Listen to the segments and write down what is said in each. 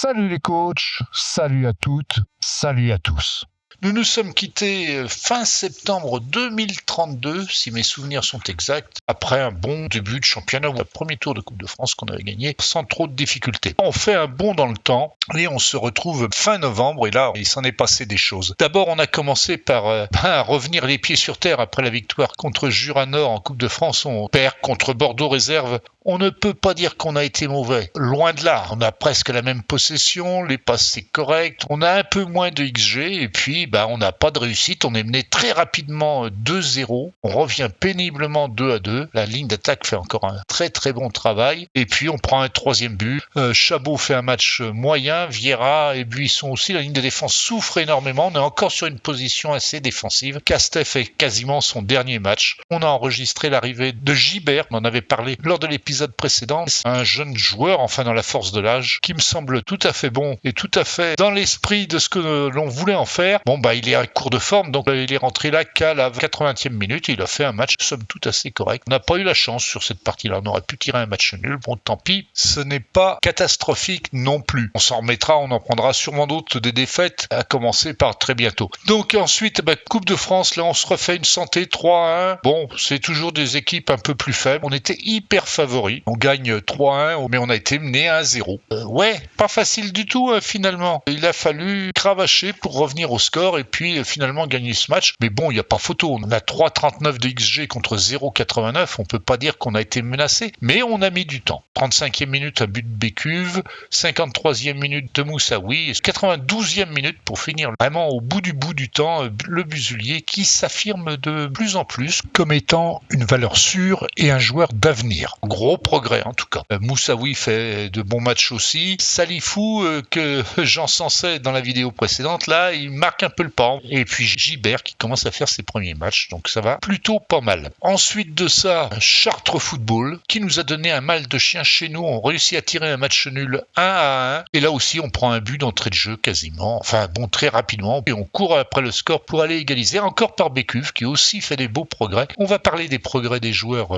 Salut les coachs, salut à toutes, salut à tous. Nous nous sommes quittés fin septembre 2032, si mes souvenirs sont exacts, après un bon début de championnat ou un premier tour de Coupe de France qu'on avait gagné sans trop de difficultés. On fait un bond dans le temps et on se retrouve fin novembre et là, il s'en est passé des choses. D'abord, on a commencé par revenir les pieds sur terre après la victoire contre Jura Nord en Coupe de France. On perd contre Bordeaux Réserve. On ne peut pas dire qu'on a été mauvais. Loin de là, on a presque la même possession, les passes c'est correct, on a un peu moins de XG et puis on n'a pas de réussite, on est mené très rapidement 2-0, on revient péniblement 2-2, la ligne d'attaque fait encore un très très bon travail et puis on prend un troisième but, Chabot fait un match moyen, Vieira et Buisson aussi, la ligne de défense souffre énormément, on est encore sur une position assez défensive, Castet fait quasiment son dernier match, on a enregistré l'arrivée de Gibert, on en avait parlé lors de l'épisode précédent, un jeune joueur, enfin dans la force de l'âge, qui me semble tout à fait bon et tout à fait dans l'esprit de ce que l'on voulait en faire. Il est à court de forme, donc il est rentré là qu'à la 80e minute, il a fait un match somme toute assez correct. On n'a pas eu la chance sur cette partie-là, on aurait pu tirer un match nul, bon tant pis, ce n'est pas catastrophique non plus. On s'en remettra, on en prendra sûrement d'autres des défaites, à commencer par très bientôt. Donc ensuite, Coupe de France, là on se refait une santé 3-1, c'est toujours des équipes un peu plus faibles, on était hyper favoris, on gagne 3-1, mais on a été mené 1-0. Pas facile du tout finalement, il a fallu cravacher pour revenir au score et puis finalement gagner ce match, mais il n'y a pas photo, on a 3,39 de XG contre 0,89, on peut pas dire qu'on a été menacé, mais on a mis du temps. 35e minute, un but de Bécuve, 53e minute de Moussaoui, 92e minute pour finir vraiment au bout du temps, le Busulier qui s'affirme de plus en plus comme étant une valeur sûre et un joueur d'avenir. Gros progrès en tout cas. Moussaoui fait de bons matchs aussi. Salifou, que j'encensais dans la vidéo précédente, là, il marque un peu le pas. Et puis Gibert qui commence à faire ses premiers matchs, donc ça va plutôt pas mal. Ensuite de ça, Chartres Football, qui nous a donné un mal de chien chez nous. On réussit à tirer un match nul 1-1. Et là aussi, on prend un but d'entrée de jeu quasiment. Très rapidement. Et on court après le score pour aller égaliser. Encore par Bécuve, qui aussi fait des beaux progrès. On va parler des progrès des joueurs.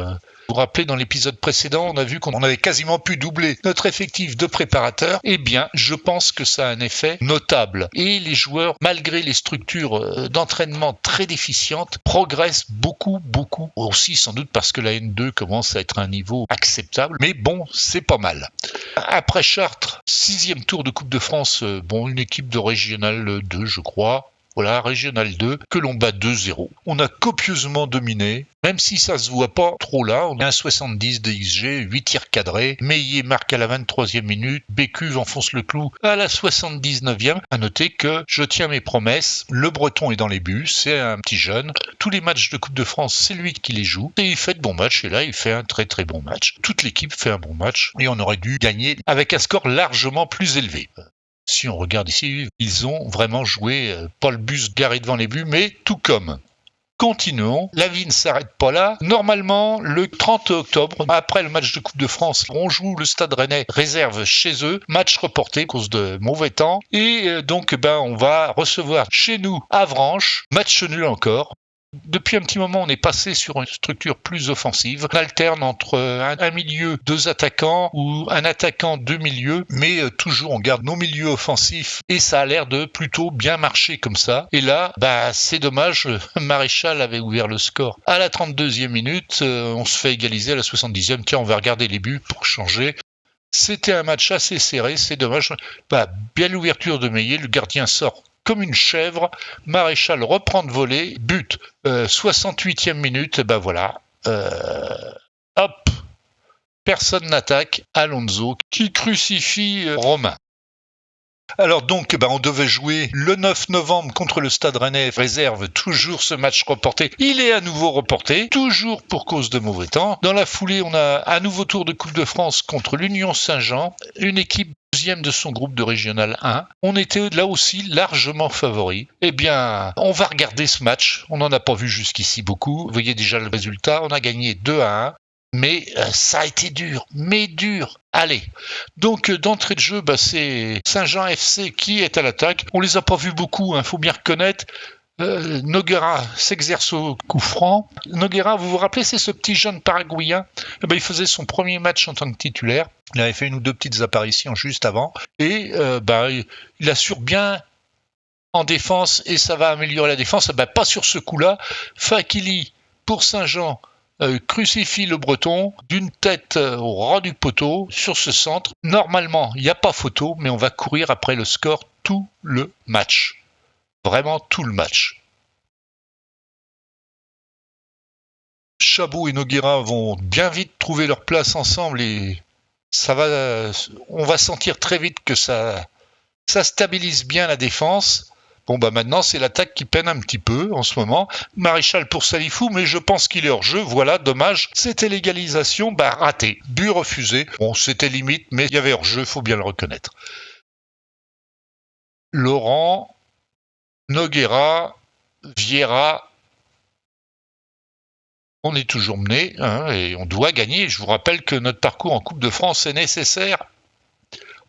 Vous vous rappelez, dans l'épisode précédent, on a vu qu'on avait quasiment pu doubler notre effectif de préparateurs. Eh bien, je pense que ça a un effet notable. Et les joueurs, malgré les structures d'entraînement très déficientes, progressent beaucoup. Aussi, sans doute parce que la N2 commence à être à un niveau acceptable. Mais c'est pas mal. Après Chartres, 6e tour de Coupe de France, une équipe de Régional 2, je crois. Voilà, Régional 2, que l'on bat 2-0. On a copieusement dominé, même si ça se voit pas trop là. On a un 70 de XG, 8 tirs cadrés. Meillet marque à la 23e minute. Bécuve enfonce le clou à la 79e. À noter que je tiens mes promesses. Le Breton est dans les buts, c'est un petit jeune. Tous les matchs de Coupe de France, c'est lui qui les joue. Et il fait de bons matchs. Et là, il fait un très très bon match. Toute l'équipe fait un bon match. Et on aurait dû gagner avec un score largement plus élevé. Si on regarde ici, ils ont vraiment joué Paul Bus garé devant les buts, mais tout comme. Continuons, la vie ne s'arrête pas là. Normalement, le 30 octobre, après le match de Coupe de France, on joue le Stade Rennais réserve chez eux, match reporté à cause de mauvais temps, et donc on va recevoir chez nous Avranches, match nul encore. Depuis un petit moment, on est passé sur une structure plus offensive. On alterne entre un milieu, 2 attaquants ou un attaquant, 2 milieux, mais toujours on garde nos milieux offensifs et ça a l'air de plutôt bien marcher comme ça. Et là, c'est dommage, Maréchal avait ouvert le score à la 32e minute, on se fait égaliser à la 70e. Tiens, on va regarder les buts pour changer. C'était un match assez serré, c'est dommage. Bien l'ouverture de Meillet, le gardien sort comme une chèvre, Maréchal reprend de volée, but, 68e minute, personne n'attaque, Alonso qui crucifie Romain. Alors donc, on devait jouer le 9 novembre contre le Stade Rennais réserve, toujours ce match reporté. Il est à nouveau reporté, toujours pour cause de mauvais temps. Dans la foulée, on a un nouveau tour de Coupe de France contre l'Union Saint-Jean, une équipe deuxième de son groupe de Régional 1. On était là aussi largement favoris. Eh bien, on va regarder ce match. On n'en a pas vu jusqu'ici beaucoup. Vous voyez déjà le résultat. On a gagné 2-1. Mais ça a été dur, mais dur. Allez, donc d'entrée de jeu, c'est Saint-Jean FC qui est à l'attaque. On les a pas vus beaucoup, faut bien reconnaître. Nogueira s'exerce au coup franc. Nogueira, vous vous rappelez, c'est ce petit jeune paraguayen. Il faisait son premier match en tant que titulaire. Il avait fait une ou deux petites apparitions juste avant. Et il assure bien en défense et ça va améliorer la défense. Pas sur ce coup-là. Fakili, pour Saint-Jean, crucifie le Breton d'une tête au ras du poteau sur ce centre. Normalement, il n'y a pas photo, mais on va courir après le score tout le match. Vraiment tout le match. Chabot et Nogueira vont bien vite trouver leur place ensemble et on va sentir très vite que ça stabilise bien la défense. Maintenant c'est l'attaque qui peine un petit peu en ce moment. Maréchal pour Salifou, mais je pense qu'il est hors jeu. Voilà, dommage. C'était l'égalisation, raté. But refusé. C'était limite, mais il y avait hors jeu, faut bien le reconnaître. Laurent, Nogueira, Vieira, on est toujours mené et on doit gagner. Je vous rappelle que notre parcours en Coupe de France est nécessaire.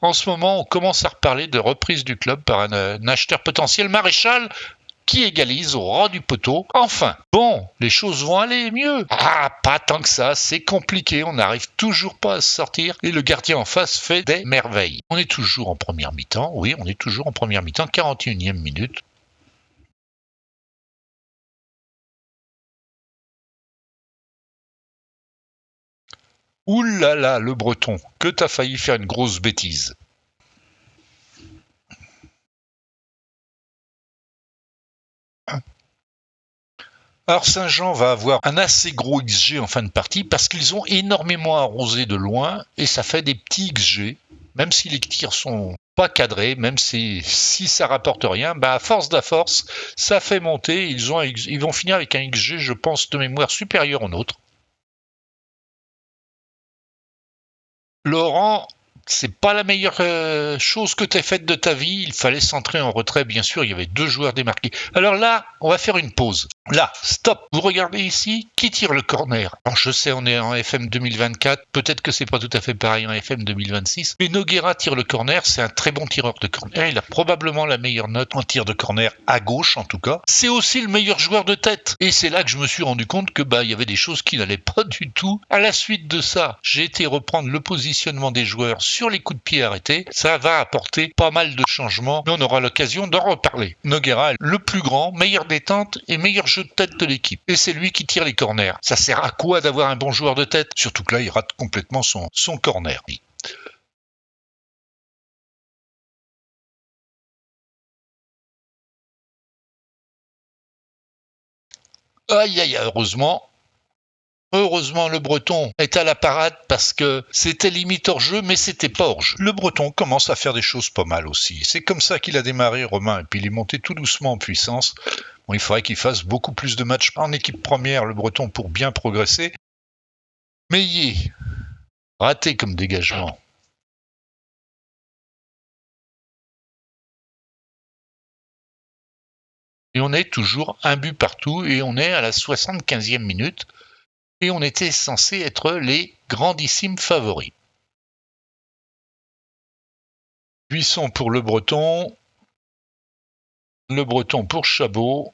En ce moment, on commence à reparler de reprise du club par un acheteur potentiel, Maréchal, qui égalise au ras du poteau. Enfin, les choses vont aller mieux. Pas tant que ça, c'est compliqué, on n'arrive toujours pas à se sortir et le gardien en face fait des merveilles. On est toujours en première mi-temps, 41e minute. Ouh là là, le Breton, que t'as failli faire une grosse bêtise. Alors Saint-Jean va avoir un assez gros XG en fin de partie parce qu'ils ont énormément arrosé de loin et ça fait des petits XG, même si les tirs sont pas cadrés, même si ça rapporte rien, à force d'à-force, ça fait monter, ils vont finir avec un XG, je pense, de mémoire supérieur au nôtre. Laurent, c'est pas la meilleure chose que tu aies faite de ta vie. Il fallait centrer en retrait, bien sûr. Il y avait 2 joueurs démarqués. Alors là, on va faire une pause. Là, stop. Vous regardez ici, qui tire le corner? Alors, je sais, on est en FM 2024. Peut-être que c'est pas tout à fait pareil en FM 2026. Mais Nogueira tire le corner. C'est un très bon tireur de corner. Il a probablement la meilleure note en tir de corner à gauche, en tout cas. C'est aussi le meilleur joueur de tête. Et c'est là que je me suis rendu compte que il y avait des choses qui n'allaient pas du tout. À la suite de ça, j'ai été reprendre le positionnement des joueurs sur les coups de pied arrêtés. Ça va apporter pas mal de changements, mais on aura l'occasion d'en reparler. Nogueira est le plus grand, meilleure détente et meilleur jeu de tête de l'équipe. Et c'est lui qui tire les corners. Ça sert à quoi d'avoir un bon joueur de tête? Surtout que là, il rate complètement son corner. Aïe aïe, heureusement, le Breton est à la parade parce que c'était limite hors jeu, mais c'était pas hors jeu. Le Breton commence à faire des choses pas mal aussi. C'est comme ça qu'il a démarré, Romain, et puis il est monté tout doucement en puissance. Il faudrait qu'il fasse beaucoup plus de matchs en équipe première, le Breton, pour bien progresser. Meillet, raté comme dégagement. Et on est toujours un but partout, et on est à la 75e minute. Et on était censé être les grandissimes favoris. Buisson pour le Breton pour Chabot,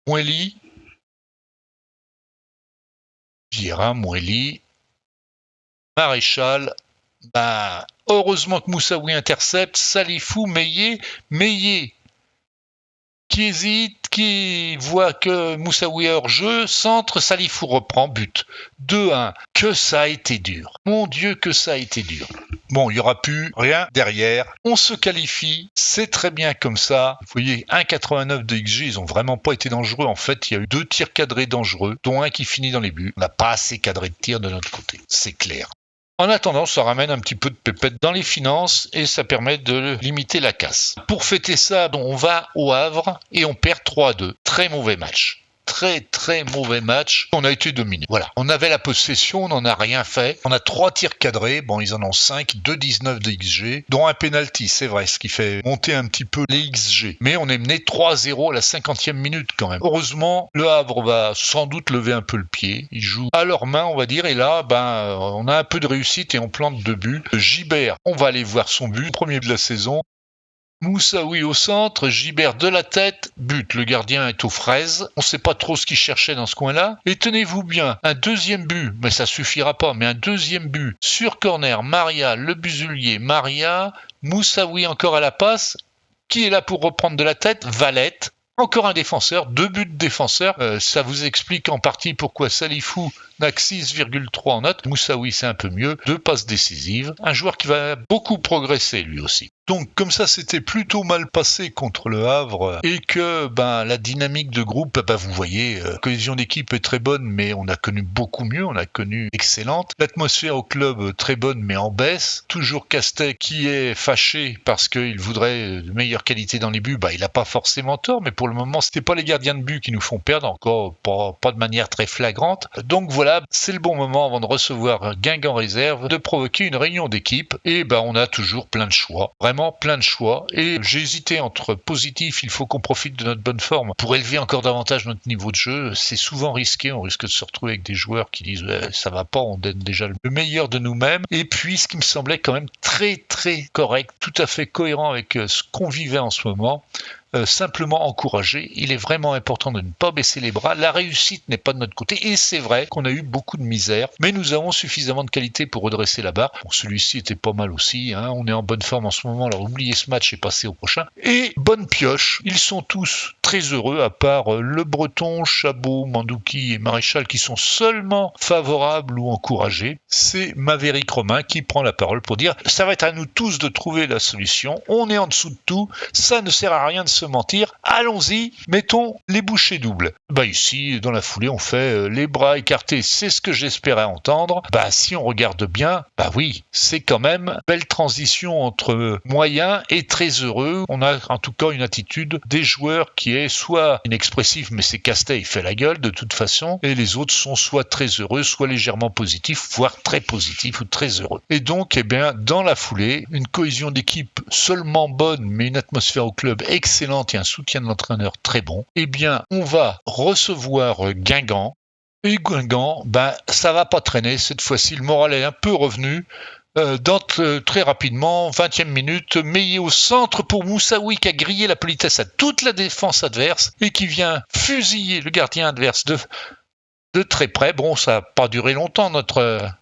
Moelly, Vieira, Moelly, Maréchal. Heureusement que Moussaoui intercepte, Salifou, Meillet qui hésite, qui voit que Moussaoui est hors jeu, centre, Salifou reprend, but. 2-1. Que ça a été dur. Mon Dieu, que ça a été dur. Il n'y aura plus rien derrière. On se qualifie, c'est très bien comme ça. Vous voyez, 1,89 de XG, ils ont vraiment pas été dangereux. En fait, il y a eu 2 tirs cadrés dangereux, dont un qui finit dans les buts. On n'a pas assez cadré de tirs de notre côté, c'est clair. En attendant, ça ramène un petit peu de pépette dans les finances et ça permet de limiter la casse. Pour fêter ça, on va au Havre et on perd 3-2. Très mauvais match. Très très mauvais match. On a été dominé. Voilà. On avait la possession, on n'en a rien fait. On a 3 tirs cadrés. Ils en ont 5, 2,19 de XG, dont un penalty, c'est vrai, ce qui fait monter un petit peu les XG. Mais on est mené 3-0 à la 50e minute quand même. Heureusement, le Havre va sans doute lever un peu le pied. Ils jouent à leur main, on va dire. Et là, on a un peu de réussite et on plante 2 buts. Gibert, on va aller voir son but, premier de la saison. Moussaoui au centre, Gibert de la tête, but. Le gardien est aux fraises. On ne sait pas trop ce qu'il cherchait dans ce coin-là. Et tenez-vous bien, un deuxième but, mais ça suffira pas, mais un deuxième but sur corner, Maria, Le Busulier, Maria, Moussaoui encore à la passe. Qui est là pour reprendre de la tête? Valette. Encore un défenseur, 2 buts de défenseur. Ça vous explique en partie pourquoi Salifou n'a que 6,3 en note. Moussaoui, c'est un peu mieux. 2 passes décisives. Un joueur qui va beaucoup progresser lui aussi. Donc comme ça c'était plutôt mal passé contre le Havre et que la dynamique de groupe, vous voyez, la cohésion d'équipe est très bonne mais on a connu beaucoup mieux, on a connu excellente. L'atmosphère au club très bonne mais en baisse. Toujours Castet qui est fâché parce qu'il voudrait de meilleure qualité dans les buts, il n'a pas forcément tort mais pour le moment c'était pas les gardiens de but qui nous font perdre, encore pas de manière très flagrante. Donc voilà, c'est le bon moment avant de recevoir Guingamp réserve de provoquer une réunion d'équipe et on a toujours plein de choix. Vraiment plein de choix et j'ai hésité entre positif, il faut qu'on profite de notre bonne forme pour élever encore davantage notre niveau de jeu, c'est souvent risqué, on risque de se retrouver avec des joueurs qui disent ça va pas, on donne déjà le meilleur de nous-mêmes, et puis ce qui me semblait quand même très très correct, tout à fait cohérent avec ce qu'on vivait en ce moment, simplement encourager. Il est vraiment important de ne pas baisser les bras. La réussite n'est pas de notre côté et c'est vrai qu'on a eu beaucoup de misère, mais nous avons suffisamment de qualité pour redresser la barre. Bon, celui-ci était pas mal aussi, on est en bonne forme en ce moment, alors oubliez ce match et passez au prochain. Et bonne pioche, ils sont tous très heureux à part Le Breton, Chabot, Mandouki et Maréchal qui sont seulement favorables ou encouragés. C'est Maverick Romain qui prend la parole pour dire ça va être à nous tous de trouver la solution, on est en dessous de tout, ça ne sert à rien de se mentir, allons-y, mettons les bouchées doubles. Ici, dans la foulée, on fait les bras écartés, c'est ce que j'espérais entendre. Si on regarde bien, oui, c'est quand même belle transition entre moyen et très heureux. On a en tout cas une attitude des joueurs qui est soit inexpressive, mais c'est Castet, il fait la gueule de toute façon, et les autres sont soit très heureux, soit légèrement positifs, voire très positifs ou très heureux. Et donc, dans la foulée, une cohésion d'équipe seulement bonne, mais une atmosphère au club excellente et un soutien de l'entraîneur très bon, on va recevoir Guingamp. Et Guingamp, ça va pas traîner cette fois-ci, le moral est un peu revenu. Très rapidement, 20e minute, Meillet au centre pour Moussaoui qui a grillé la politesse à toute la défense adverse et qui vient fusiller le gardien adverse de très près. Bon, ça n'a pas duré longtemps notre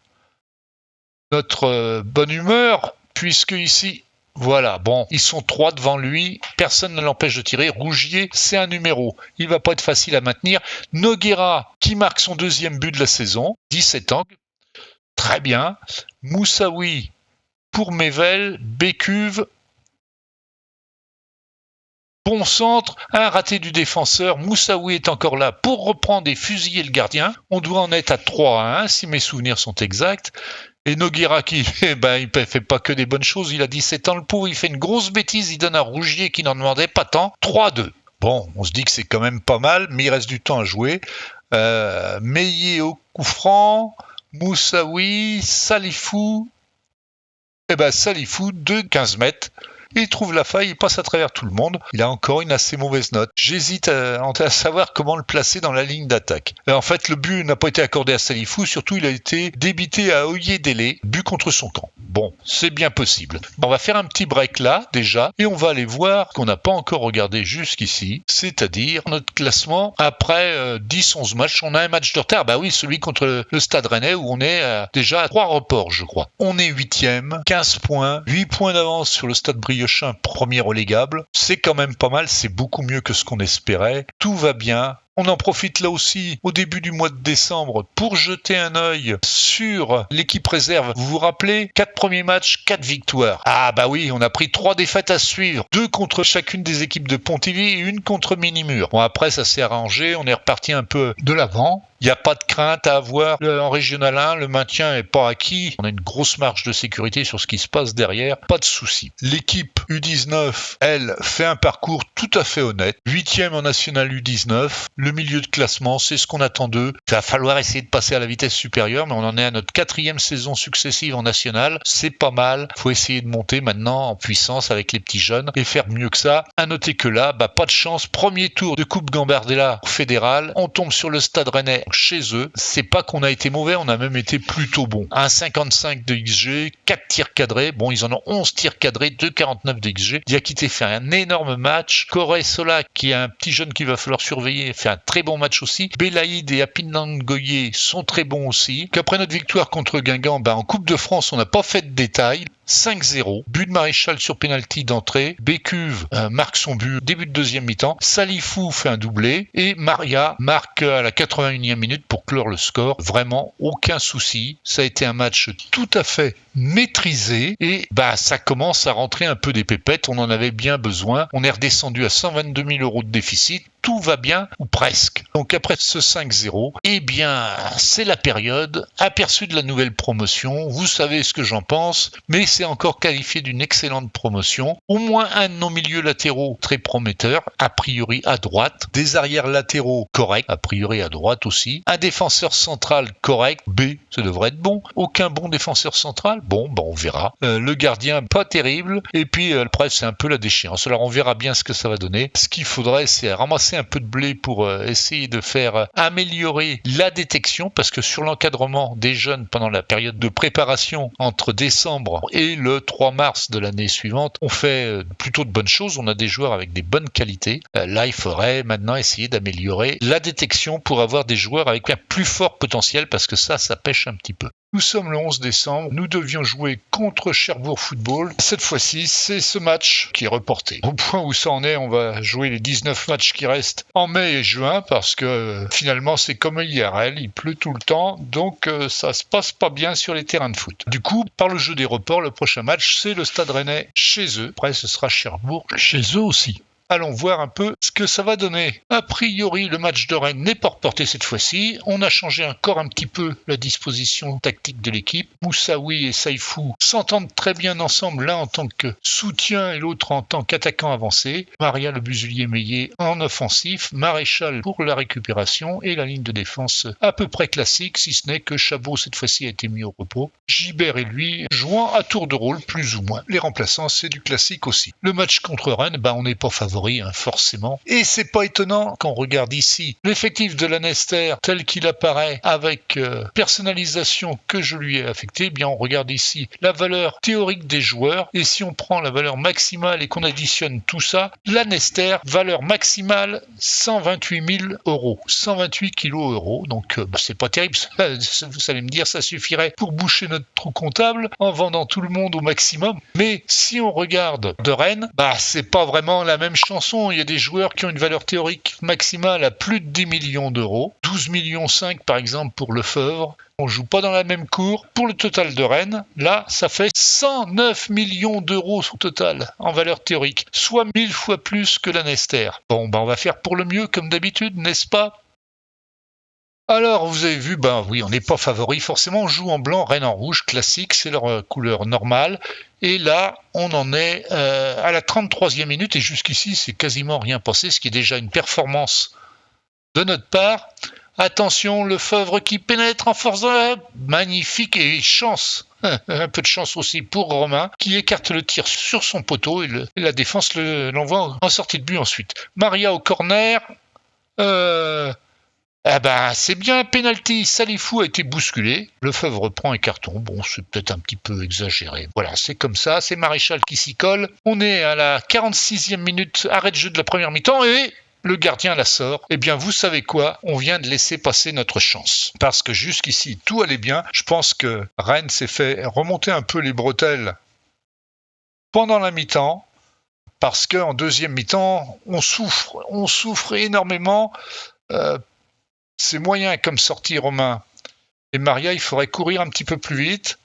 bonne humeur, puisque ici, voilà, ils sont 3 devant lui, personne ne l'empêche de tirer. Rougier, c'est un numéro, il va pas être facile à maintenir. Nogueira, qui marque son 2e but de la saison, 17 ans, très bien. Moussaoui pour Mével, Bécuve, bon centre, un raté du défenseur, Moussaoui est encore là pour reprendre et fusiller le gardien. On doit en être à 3-1 si mes souvenirs sont exacts. Et Nogueira qui, il fait pas que des bonnes choses, il a 17 ans le pauvre, il fait une grosse bêtise, il donne à Rougier qui n'en demandait pas tant, 3-2. Bon, on se dit que c'est quand même pas mal, mais il reste du temps à jouer. Meillet au coup franc, Moussaoui, Salifou, Salifou de 15 mètres. Il trouve la faille, il passe à travers tout le monde. Il a encore une assez mauvaise note. J'hésite à savoir comment le placer dans la ligne d'attaque. En fait, le but n'a pas été accordé à Salifou, surtout il a été débité à Oyedele, but contre son camp. Bon, c'est bien possible. On va faire un petit break là, déjà, et on va aller voir ce qu'on n'a pas encore regardé jusqu'ici, c'est-à-dire notre classement après 10-11 matchs. On a un match de retard, celui contre le Stade Rennais, où on est déjà à 3 reports, je crois. On est 8e, 15 points, 8 points d'avance sur le Stade Briochin, premier relégable. C'est quand même pas mal, c'est beaucoup mieux que ce qu'on espérait. Tout va bien. On en profite là aussi au début du mois de décembre pour jeter un œil sur l'équipe réserve. Vous vous rappelez, 4 premiers matchs, 4 victoires. Oui, on a pris 3 défaites à suivre. 2 contre chacune des équipes de Pontivy et 1 contre Minimur. Bon, après ça s'est arrangé, on est reparti un peu de l'avant. Il n'y a pas de crainte à avoir en Régional 1, le maintien n'est pas acquis. On a une grosse marge de sécurité sur ce qui se passe derrière, pas de souci. L'équipe U19, elle, fait un parcours tout à fait honnête. 8e en National U19, le milieu de classement, c'est ce qu'on attend d'eux. Il va falloir essayer de passer à la vitesse supérieure, mais on en est à notre 4e saison successive en National. C'est pas mal, il faut essayer de monter maintenant en puissance avec les petits jeunes et faire mieux que ça. À noter que là, pas de chance, premier tour de Coupe Gambardella fédérale, on tombe sur le Stade Rennais chez eux. C'est pas qu'on a été mauvais, on a même été plutôt bon. 1,55 de XG, 4 tirs cadrés. Bon, ils en ont 11 tirs cadrés, 2,49 de XG. Diakité fait un énorme match. Corey Sola, qui est un petit jeune qu'il va falloir surveiller, fait un très bon match aussi. Belaïd et Apinang Goye sont très bons aussi. Qu'après notre victoire contre Guingamp, en Coupe de France, on n'a pas fait de détails. 5-0, but de Maréchal sur pénalty d'entrée, Bécuve marque son but début de deuxième mi-temps, Salifou fait un doublé et Maria marque à la 81e minute pour clore le score. Vraiment aucun souci, ça a été un match tout à fait maîtrisé et ça commence à rentrer un peu des pépettes, on en avait bien besoin. On est redescendu à 122 000 € de déficit, tout va bien ou presque. Donc après ce 5-0, c'est la période aperçue de la nouvelle promotion. Vous savez ce que j'en pense, mais c'est encore qualifié d'une excellente promotion. Au moins un de nos milieux latéraux très prometteur, a priori à droite, des arrières latéraux corrects, a priori à droite aussi, un défenseur central correct, B, ça devrait être bon. Aucun bon défenseur central, bon, on verra. Le gardien, pas terrible, et puis après c'est un peu la déchéance. Alors on verra bien ce que ça va donner. Ce qu'il faudrait, c'est ramasser un peu de blé pour essayer de faire améliorer la détection, parce que sur l'encadrement des jeunes pendant la période de préparation entre décembre et le 3 mars de l'année suivante, on fait plutôt de bonnes choses, on a des joueurs avec des bonnes qualités. Là, il faudrait maintenant essayer d'améliorer la détection pour avoir des joueurs avec un plus fort potentiel, parce que ça pêche un petit peu. Nous sommes le 11 décembre, nous devions jouer contre Cherbourg Football. Cette fois-ci, c'est ce match qui est reporté. Au point où ça en est, on va jouer les 19 matchs qui restent en mai et juin, parce que finalement c'est comme IRL, il pleut tout le temps, donc ça se passe pas bien sur les terrains de foot. Du coup, par le jeu des reports, le prochain match, c'est le Stade Rennais chez eux. Après, ce sera Cherbourg chez eux aussi. Allons voir un peu ce que ça va donner. A priori, le match de Rennes n'est pas reporté cette fois-ci. On a changé encore un petit peu la disposition tactique de l'équipe. Moussaoui et Saifou s'entendent très bien ensemble, l'un en tant que soutien et l'autre en tant qu'attaquant avancé. Maria Le Busulier-Meillet en offensif, Maréchal pour la récupération et la ligne de défense à peu près classique, si ce n'est que Chabot cette fois-ci a été mis au repos. Gibert et lui jouant à tour de rôle plus ou moins. Les remplaçants, c'est du classique aussi. Le match contre Rennes, on n'est pas favori. Forcément. Et c'est pas étonnant quand on regarde ici l'effectif de Lanester tel qu'il apparaît avec personnalisation que je lui ai affecté. On regarde ici la valeur théorique des joueurs et si on prend la valeur maximale et qu'on additionne tout ça, Lanester, valeur maximale 128 000 €, 128 kg €. Donc c'est pas terrible. Vous allez me dire, ça suffirait pour boucher notre trou comptable en vendant tout le monde au maximum. Mais si on regarde de Rennes, c'est pas vraiment la même chanson. Il y a des joueurs qui ont une valeur théorique maximale à plus de 10 millions d'euros. 12,5 millions par exemple pour Lefebvre. On joue pas dans la même cour. Pour le total de Rennes, là, ça fait 109 millions d'euros au total en valeur théorique, soit 1000 fois plus que Lanester. Bon, on va faire pour le mieux comme d'habitude, n'est-ce pas ? Alors, vous avez vu, oui, on n'est pas favori. Forcément, on joue en blanc, Rennes en rouge, classique, c'est leur couleur normale. Et là, on en est à la 33e minute, et jusqu'ici, c'est quasiment rien passé, ce qui est déjà une performance de notre part. Attention, Lefebvre qui pénètre en force, magnifique, et chance, un peu de chance aussi pour Romain, qui écarte le tir sur son poteau, et la défense l'envoie en sortie de but ensuite. Maria au corner, c'est bien un penalty. Salifou a été bousculé. Lefebvre prend un carton. Bon, c'est peut-être un petit peu exagéré. Voilà, c'est comme ça. C'est Maréchal qui s'y colle. On est à la 46e minute, arrêt de jeu de la première mi-temps et le gardien la sort. Vous savez quoi ? On vient de laisser passer notre chance. Parce que jusqu'ici, tout allait bien. Je pense que Rennes s'est fait remonter un peu les bretelles pendant la mi-temps. Parce qu'en deuxième mi-temps, on souffre énormément. C'est moyen comme sortie, Romain. Et Maria, il faudrait courir un petit peu plus vite.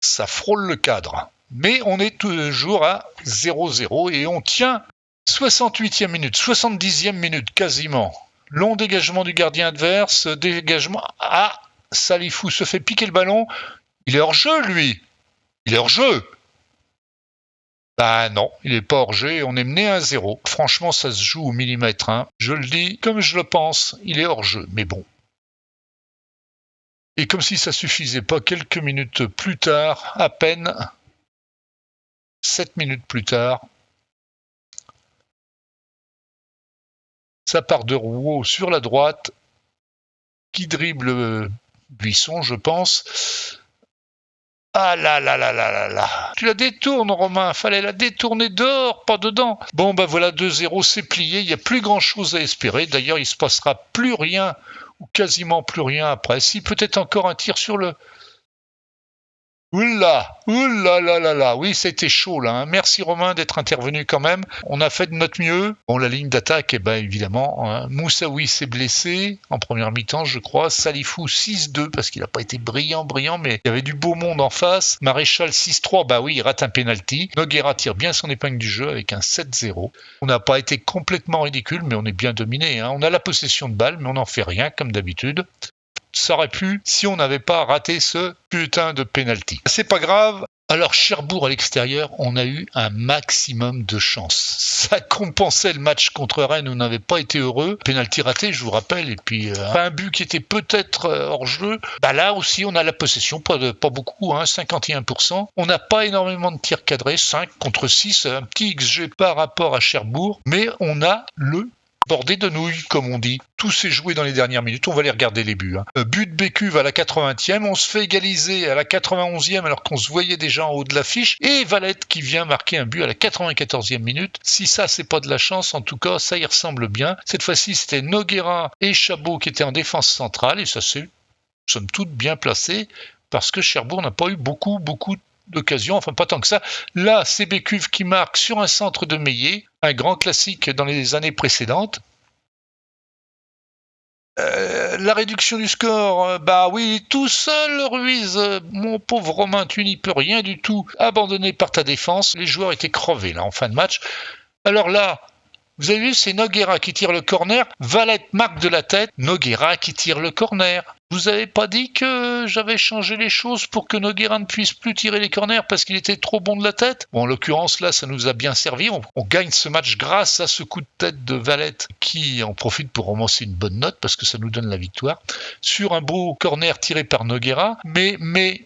Ça frôle le cadre. Mais on est toujours à 0-0 et on tient 68e minute, 70e minute quasiment. Long dégagement du gardien adverse, dégagement... Salifou se fait piquer le ballon. Il est hors jeu, lui. Il est hors jeu. Non, il n'est pas hors jeu et on est mené à 0. Franchement, ça se joue au millimètre. Je le dis comme je le pense, il est hors jeu. Mais bon. Et comme si ça suffisait pas, quelques minutes plus tard, à peine 7 minutes plus tard, ça part de Rouault sur la droite, qui dribble Buisson, je pense. Ah là là là là là là. Tu la détournes, Romain. Fallait la détourner dehors, pas dedans. Bon, ben voilà, 2-0, c'est plié. Il n'y a plus grand-chose à espérer. D'ailleurs, il se passera plus rien, ou quasiment plus rien après. Si, peut-être encore un tir sur le... Oula, oula là là là, oui, c'était chaud là. Hein. Merci Romain d'être intervenu quand même. On a fait de notre mieux. Bon, la ligne d'attaque, évidemment, hein. Moussaoui s'est blessé en première mi-temps, je crois. Salifou 6-2 parce qu'il n'a pas été brillant, mais il y avait du beau monde en face. Maréchal 6-3, oui, il rate un penalty. Nogueira tire bien son épingle du jeu avec un 7-0. On n'a pas été complètement ridicule, mais on est bien dominé. Hein. On a la possession de balle, mais on n'en fait rien comme d'habitude. Ça aurait pu si on n'avait pas raté ce putain de penalty. C'est pas grave. Alors Cherbourg à l'extérieur, on a eu un maximum de chance. Ça compensait le match contre Rennes où on n'avait pas été heureux. Penalty raté, je vous rappelle, et puis un but qui était peut-être hors jeu. Là aussi, on a la possession, pas beaucoup, 51%. On n'a pas énormément de tirs cadrés, 5 contre 6, un petit XG par rapport à Cherbourg, mais on a le bordé de nouilles, comme on dit. Tout s'est joué dans les dernières minutes. On va aller regarder les buts. But de Bécuve à la 80e. On se fait égaliser à la 91e alors qu'on se voyait déjà en haut de l'affiche. Et Valette qui vient marquer un but à la 94e minute. Si ça, c'est pas de la chance, en tout cas, ça y ressemble bien. Cette fois-ci, c'était Nogueira et Chabot qui étaient en défense centrale. Et ça s'est, somme toute, bien placé parce que Cherbourg n'a pas eu beaucoup d'occasion, enfin pas tant que ça. Là, c'est Bécuve qui marque sur un centre de Meillet, un grand classique dans les années précédentes. La réduction du score, oui, tout seul, Ruiz, mon pauvre Romain, tu n'y peux rien du tout, abandonné par ta défense, les joueurs étaient crevés là en fin de match. Alors là, vous avez vu, c'est Nogueira qui tire le corner, Valette marque de la tête, Nogueira qui tire le corner. Vous avez pas dit que j'avais changé les choses pour que Nogueira ne puisse plus tirer les corners parce qu'il était trop bon de la tête? Bon, en l'occurrence, là, ça nous a bien servi. On gagne ce match grâce à ce coup de tête de Valette qui en profite pour ramasser une bonne note parce que ça nous donne la victoire. Sur un beau corner tiré par Nogueira. Mais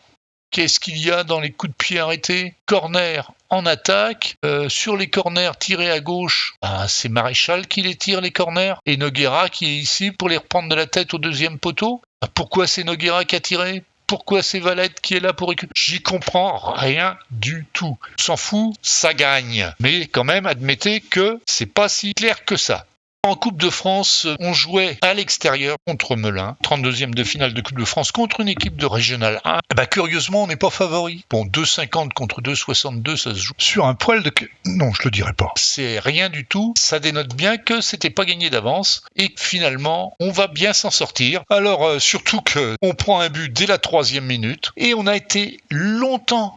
qu'est-ce qu'il y a dans les coups de pied arrêtés? Corner en attaque. Sur les corners tirés à gauche, c'est Maréchal qui les tire, les corners. Et Nogueira qui est ici pour les reprendre de la tête au deuxième poteau. Pourquoi c'est Nogueira qui a tiré? Pourquoi c'est Valette qui est là pour récupérer? J'y comprends rien du tout. On s'en fout, ça gagne. Mais quand même, admettez que c'est pas si clair que ça. En Coupe de France, on jouait à l'extérieur contre Melun, 32e de finale de Coupe de France contre une équipe de Régional 1. Curieusement, on n'est pas favori. Bon, 2,50 contre 2,62, ça se joue sur un poil de... Non, je le dirais pas. C'est rien du tout. Ça dénote bien que c'était pas gagné d'avance et que finalement, on va bien s'en sortir. Alors, surtout qu'on prend un but dès la 3e minute et on a été longtemps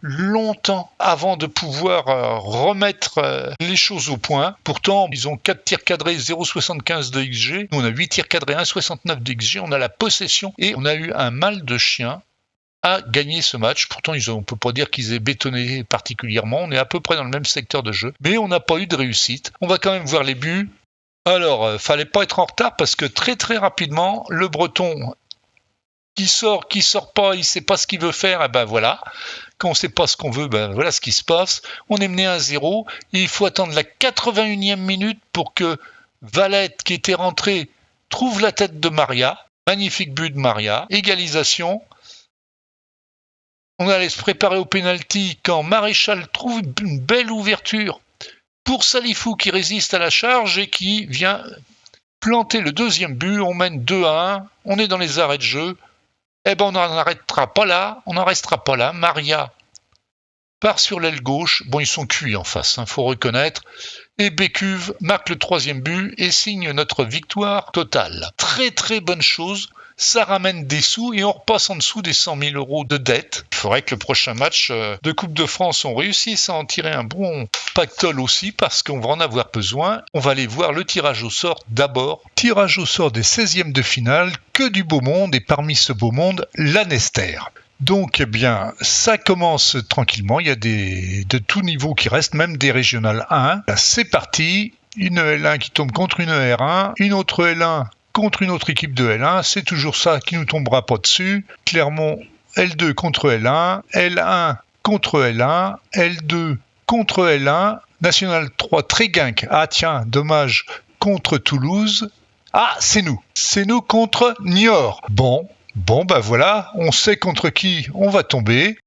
avant de pouvoir remettre les choses au point. Pourtant, ils ont 4 tirs cadrés, 0,75 de XG. Nous, on a 8 tirs cadrés, 1,69 de XG. On a la possession et on a eu un mal de chien à gagner ce match. Pourtant, on ne peut pas dire qu'ils aient bétonné particulièrement. On est à peu près dans le même secteur de jeu. Mais on n'a pas eu de réussite. On va quand même voir les buts. Alors, fallait pas être en retard parce que très rapidement, le Breton qui sort pas, il sait pas ce qu'il veut faire, voilà. Quand on sait pas ce qu'on veut, voilà ce qui se passe. On est mené 1-0 et il faut attendre la 81e minute pour que Valette, qui était rentré, trouve la tête de Maria. Magnifique but de Maria. Égalisation. On allait se préparer au pénalty quand Maréchal trouve une belle ouverture pour Salifou qui résiste à la charge et qui vient planter le deuxième but. On mène 2-1. On est dans les arrêts de jeu. On n'en arrêtera pas là. On n'en restera pas là. Maria part sur l'aile gauche. Bon, ils sont cuits en face, faut reconnaître. Et Bécuve marque le 3e but et signe notre victoire totale. Très bonne chose. Ça ramène des sous et on repasse en dessous des 100 000 euros de dette. Il faudrait que le prochain match de Coupe de France, on réussisse à en tirer un bon pactole aussi parce qu'on va en avoir besoin. On va aller voir le tirage au sort d'abord. Tirage au sort des 16e de finale, que du beau monde et parmi ce beau monde, l'Anester. Donc, ça commence tranquillement. Il y a de tout niveau qui restent, même des régionales 1. Là, c'est parti. Une L1 qui tombe contre une R1. Une autre L1 contre une autre équipe de L1, c'est toujours ça qui nous tombera pas dessus. Clermont, L2 contre L1, L1 contre L1, L2 contre L1, National 3 Tréguinque, ah tiens, dommage, contre Toulouse. Ah, c'est nous contre Niort. Bon, bah voilà, on sait contre qui on va tomber.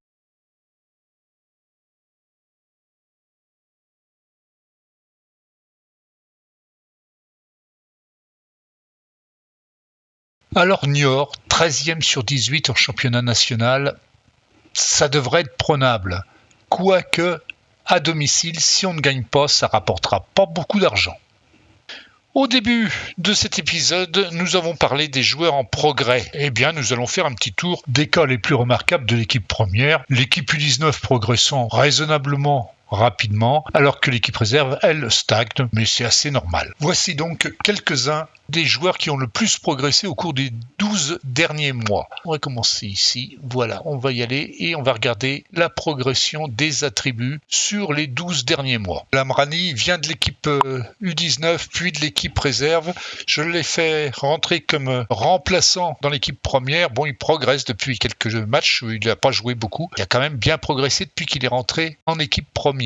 Alors Niort, 13e sur 18 en championnat national, ça devrait être prenable. Quoique, à domicile, si on ne gagne pas, ça rapportera pas beaucoup d'argent. Au début de cet épisode, nous avons parlé des joueurs en progrès. Eh bien, nous allons faire un petit tour des cas les plus remarquables de l'équipe première. L'équipe U19 progressant raisonnablement rapidement, alors que l'équipe réserve, elle, stagne, mais c'est assez normal. Voici donc quelques-uns des joueurs qui ont le plus progressé au cours des 12 derniers mois. On va commencer ici, voilà, on va y aller et on va regarder la progression des attributs sur les 12 derniers mois. Lamrani vient de l'équipe U19 puis de l'équipe réserve. Je l'ai fait rentrer comme remplaçant dans l'équipe première. Bon, il progresse depuis quelques matchs, il n'a pas joué beaucoup. Il a quand même bien progressé depuis qu'il est rentré en équipe première.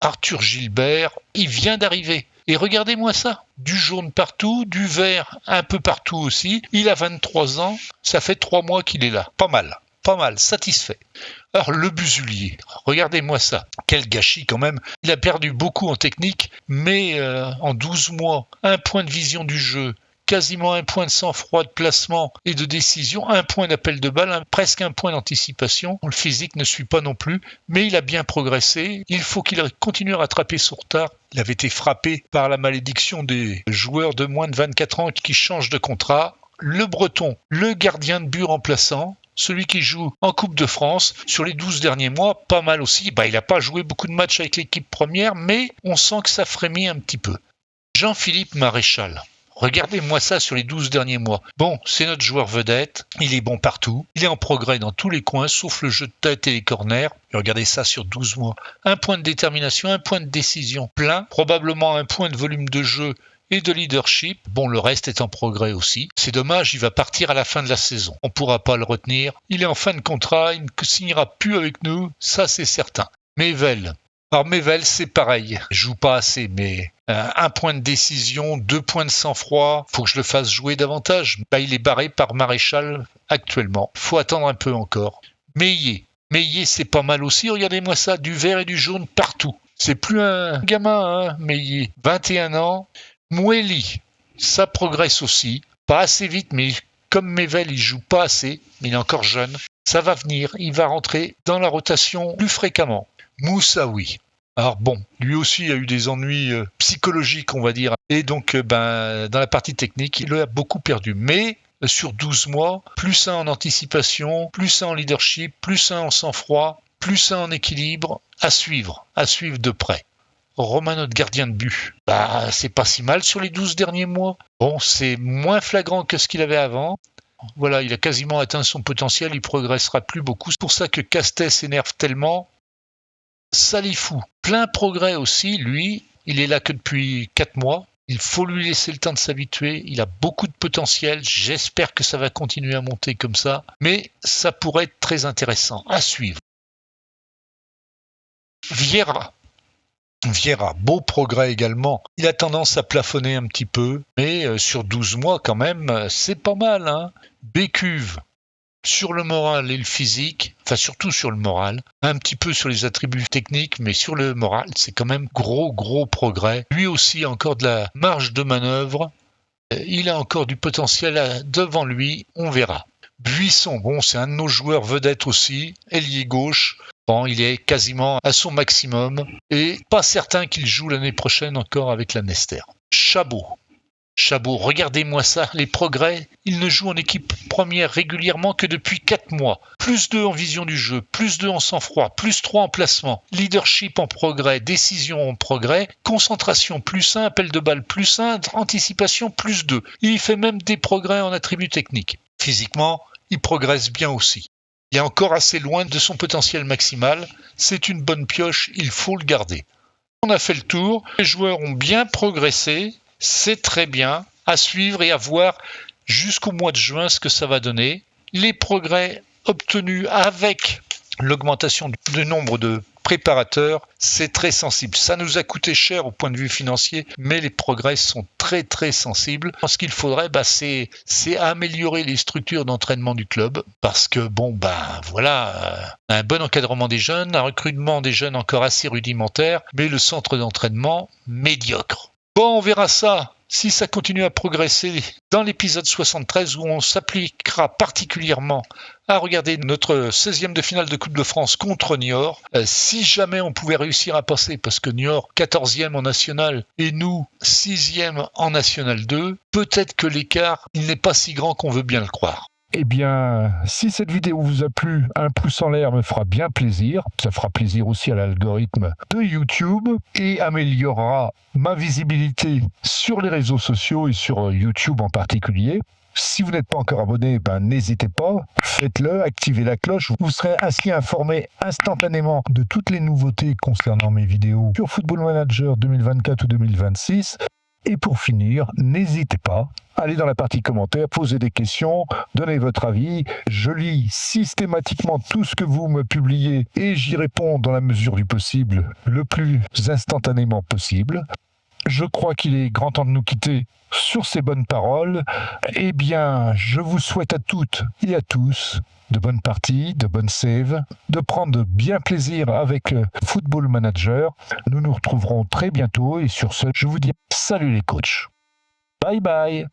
Arthur Gilbert, il vient d'arriver. Et regardez-moi ça, du jaune partout, du vert un peu partout aussi. Il a 23 ans, ça fait 3 mois qu'il est là. Pas mal, satisfait. Alors le Busulier, regardez-moi ça, quel gâchis quand même. Il a perdu beaucoup en technique, mais en 12 mois, 1 point de vision du jeu, quasiment 1 point de sang-froid de placement et de décision, 1 point d'appel de balle, presque 1 point d'anticipation. Le physique ne suit pas non plus, mais il a bien progressé. Il faut qu'il continue à rattraper son retard. Il avait été frappé par la malédiction des joueurs de moins de 24 ans qui changent de contrat. Le Breton, le gardien de but remplaçant, celui qui joue en Coupe de France, sur les 12 derniers mois, pas mal aussi. Il n'a pas joué beaucoup de matchs avec l'équipe première, mais on sent que ça frémit un petit peu. Jean-Philippe Maréchal. Regardez-moi ça sur les 12 derniers mois. Bon, c'est notre joueur vedette, il est bon partout, il est en progrès dans tous les coins, sauf le jeu de tête et les corners. Et regardez ça sur 12 mois. 1 point de détermination, 1 point de décision plein, probablement 1 point de volume de jeu et de leadership. Bon, le reste est en progrès aussi. C'est dommage, il va partir à la fin de la saison. On ne pourra pas le retenir. Il est en fin de contrat, il ne signera plus avec nous, ça c'est certain. Mevel. Alors Mevel, c'est pareil. Il joue pas assez, mais 1 point de décision, 2 points de sang-froid. Faut que je le fasse jouer davantage. Il est barré par Maréchal actuellement. Faut attendre un peu encore. Meillet, c'est pas mal aussi. Regardez-moi ça, du vert et du jaune partout. C'est plus un gamin, Meillet. 21 ans. Moueli, ça progresse aussi. Pas assez vite, mais comme Mevel, il joue pas assez. Il est encore jeune. Ça va venir. Il va rentrer dans la rotation plus fréquemment. Moussaoui. Alors bon, lui aussi a eu des ennuis psychologiques, on va dire. Et donc, dans la partie technique, il a beaucoup perdu. Mais sur 12 mois, plus 1 en anticipation, plus 1 en leadership, plus 1 en sang-froid, plus 1 en équilibre, à suivre de près. Romain, notre gardien de but, c'est pas si mal sur les 12 derniers mois. Bon, c'est moins flagrant que ce qu'il avait avant. Voilà, il a quasiment atteint son potentiel, il progressera plus beaucoup. C'est pour ça que Castet s'énerve tellement. Salifou, plein progrès aussi, lui, il est là que depuis 4 mois. Il faut lui laisser le temps de s'habituer, il a beaucoup de potentiel, j'espère que ça va continuer à monter comme ça, mais ça pourrait être très intéressant à suivre. Vieira, beau progrès également. Il a tendance à plafonner un petit peu, mais sur 12 mois quand même, c'est pas mal. Bécuve, sur le moral et le physique, enfin surtout sur le moral, un petit peu sur les attributs techniques, mais sur le moral, c'est quand même gros progrès. Lui aussi a encore de la marge de manœuvre, il a encore du potentiel devant lui, on verra. Buisson, bon, c'est un de nos joueurs vedettes aussi, ailier gauche. Bon, il est quasiment à son maximum et pas certain qu'il joue l'année prochaine encore avec la Nester. Chabot, regardez-moi ça, les progrès. Il ne joue en équipe première régulièrement que depuis 4 mois. Plus 2 en vision du jeu, plus 2 en sang-froid, plus 3 en placement. Leadership en progrès, décision en progrès, concentration plus 1, appel de balle plus 1, anticipation plus 2. Il fait même des progrès en attributs techniques. Physiquement, il progresse bien aussi. Il est encore assez loin de son potentiel maximal. C'est une bonne pioche, il faut le garder. On a fait le tour, les joueurs ont bien progressé. C'est très bien, à suivre et à voir jusqu'au mois de juin ce que ça va donner. Les progrès obtenus avec l'augmentation du nombre de préparateurs, c'est très sensible. Ça nous a coûté cher au point de vue financier, mais les progrès sont très très sensibles. Ce qu'il faudrait, c'est améliorer les structures d'entraînement du club, parce que un bon encadrement des jeunes, un recrutement des jeunes encore assez rudimentaire, mais le centre d'entraînement médiocre. Bon, on verra ça. Si ça continue à progresser dans l'épisode 73 où on s'appliquera particulièrement à regarder notre 16e de finale de Coupe de France contre Niort, si jamais on pouvait réussir à passer, parce que Niort 14e en National et nous 6e en National 2, peut-être que l'écart il n'est pas si grand qu'on veut bien le croire. Eh bien, si cette vidéo vous a plu, un pouce en l'air me fera bien plaisir. Ça fera plaisir aussi à l'algorithme de YouTube et améliorera ma visibilité sur les réseaux sociaux et sur YouTube en particulier. Si vous n'êtes pas encore abonné, n'hésitez pas, faites-le, activez la cloche. Vous serez ainsi informé instantanément de toutes les nouveautés concernant mes vidéos sur Football Manager 2024 ou 2026. Et pour finir, n'hésitez pas, allez dans la partie commentaires, posez des questions, donnez votre avis. Je lis systématiquement tout ce que vous me publiez et j'y réponds dans la mesure du possible, le plus instantanément possible. Je crois qu'il est grand temps de nous quitter sur ces bonnes paroles. Eh bien, je vous souhaite à toutes et à tous de bonnes parties, de bonnes saves, de prendre bien plaisir avec Football Manager. Nous nous retrouverons très bientôt et sur ce, je vous dis salut les coachs. Bye bye.